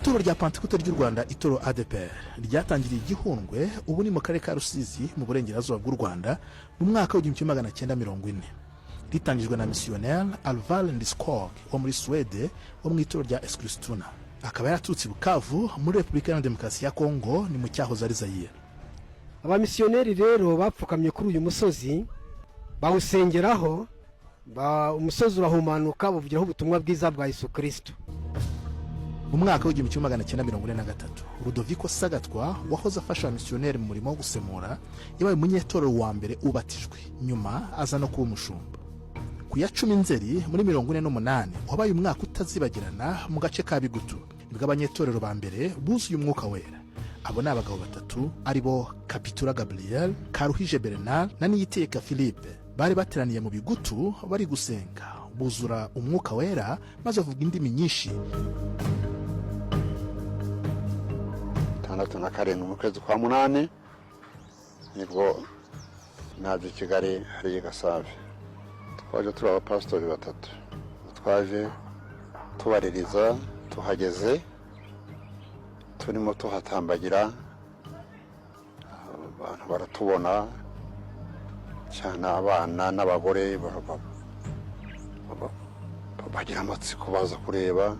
Ituro rya Pentecote ry'u Rwanda, ituro ADPR, ryatangiriye Gihundwe ubu ni mu karere ka Rusizi mu burengerazuba bw'u Rwanda mu mwaka wa 1940. Ritangijwe na missionnaire Alvar Ndiskog wo muri Swede wo mu ituro rya Eskilstuna. Akaba yaratutse Bukavu muri Repubulika ya Demokarasi ya Kongo, ni mu cyahoze ari Zaire. Abamisiyoneri rero bapfukamye kuri uyu musozi bawusengeraho, umusozi urahumanuka bavugiraho ubutumwa bwiza bwa Yesu Kristo. Mu mwaka wa 1943, Rudoviko Sagatwa wahoze afasha abamisiyoneri mu murimo wo gusemura yabaye umunyetorero wa mbere ubatijwe, nyuma aza no kuba umushumba. Ku ya 10 Nzeri muri 1948 wabaye umwaka utazibagirana mu gace ka Bigutu, nibwo abanyetorero ba mbere buzuye umwuka wera. Abo ni abagabo batatu aribo Kapitura Gabriel, Karuhije Bernard na Niyiteka Philippe. Bari bateraniye mu Bigutu bari gusenga, buzura umwuka wera maze bavuga indimi nyinshi. 6 mu kwezi kwa 8 nibwo naje Kigali hari Gasave. Twaje turi abapastori batatu, twaje tubaririza, tuhageze turimo tuhatambagira, abantu baratubona cyane, abana n'abagore bagira amatsiko baza kureba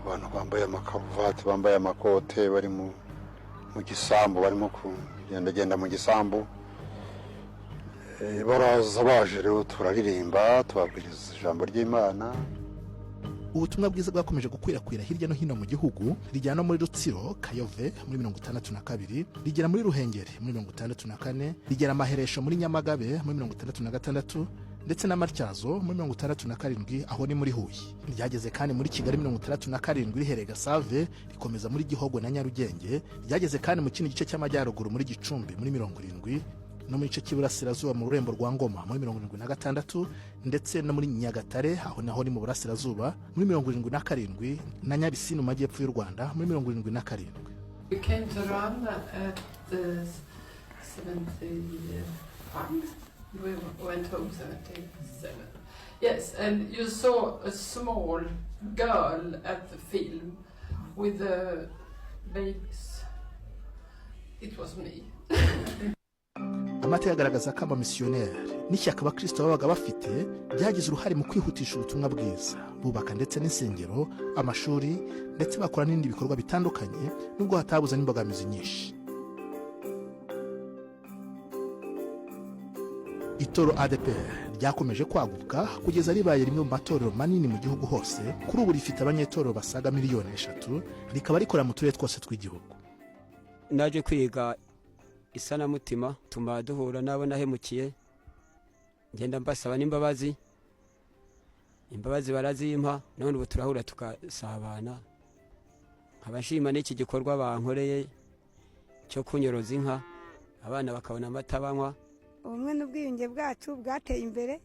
abantu bambaye amakaruvati, bambaye amakote, bari mu gisambu, barimo kugenda mu gisambu. Baraza baje rero turaririmba, tubabwiriza ijambo ry'Imana. Ubutumwa bwiza bwakomeje gukwirakwira hirya no hino mu gihugu, rijyana muri Rutsiro, Kayove muri 1962, rigera muri Ruhengeri muri 1964, rigera Amaheresho muri Nyamagabe muri 1966, ndetse na Matyazo muri 1967 aho ni muri Huye. Ryageze kandi muri Kigali muri 1967 rihereye Gasave, rikomeza muri Gihogo na Nyarugenge. Ryageze kandi mu kindi gice cy'amajyaruguru muri Gicumbi muri 70, no muri gice cy'iburasirazuba mu Rurembo rwa Ngoma muri 76, ndetse no muri Nyagatare aho naho ni mu burasirazuba muri 77, na Nyabisini mu majyepfo y'u Rwanda muri 77. We came to Rwanda at 75. We went home 77. Yes, and you saw a small girl at the film with the babies. It was me. Amateka agaragaza ko abamisiyoneri n'ishyaka abakristo babaga bafite byagize uruhare mu kwihutisha ubutumwa bwiza, bubaka ndetse n'insengero, amashuri, ndetse bakora n'ibindi bikorwa bitandukanye nubwo hatabuze n'imbogamizi nyinshi. Itoro ADPR ryakomeje kwaguka kugeza ribaye rimwe mu matorero manini mu gihugu hose. Kuri ubu rifite abanyetorero basaga 3 miliyoni, rikaba rikora mu turere twose tw'igihugu. Naje kwiga isanamutima, tuma duhura nabo nahemukiye, ngenda mbasaba n'imbabazi, imbabazi barazimpa, none ubu turahura tukasabana. Nkabashima n'iki gikorwa bankoreye cyo kunyoroza inka, abana bakabona amata banywa. Ubumwe n'ubwiyunge bwacu bwateye imbere,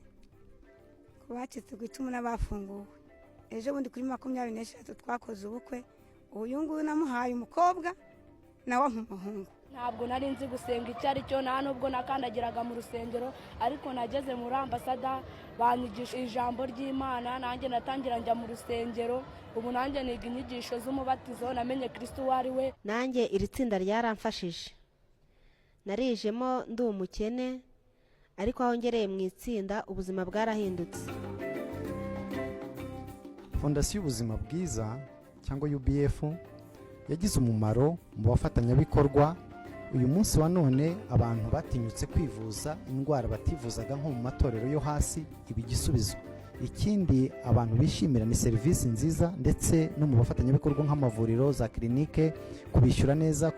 kubacitse ku icumu n'abafunguwe. Ejo bundi kuri 23 twakoze ubukwe, uyu nguyu namuhaye umukobwa nawe nk'umuhungu. Ntabwo nari nzi gusenga icyo ari cyo, nta nubwo nakandagiraga mu rusengero, ariko nageze muri ambasada banyigisha ijambo ry'Imana, nanjye natangira njya mu rusengero. Ubu nanjye niga inyigisho z'umubatizo, namenye Kristo wari we. Nanjye iri tsinda ryaramfashije, narijemo ndi umukene, ariko aho ngereye mu itsinda ubuzima bwarahindutse. Fondasiyo y'ubuzima bwiza cyangwa UBF yagize umumaro mu bafatanyabikorwa. Uyu munsi wa none abantu batinyutse kwivuza indwara bativuzaga nko mu matorero yo hasi ibigisubizo. Ikindi abantu bishimira ni serivisi nziza, ndetse no mu bafatanyabikorwa nk'amavuriro, za klinike, kubishyura neza.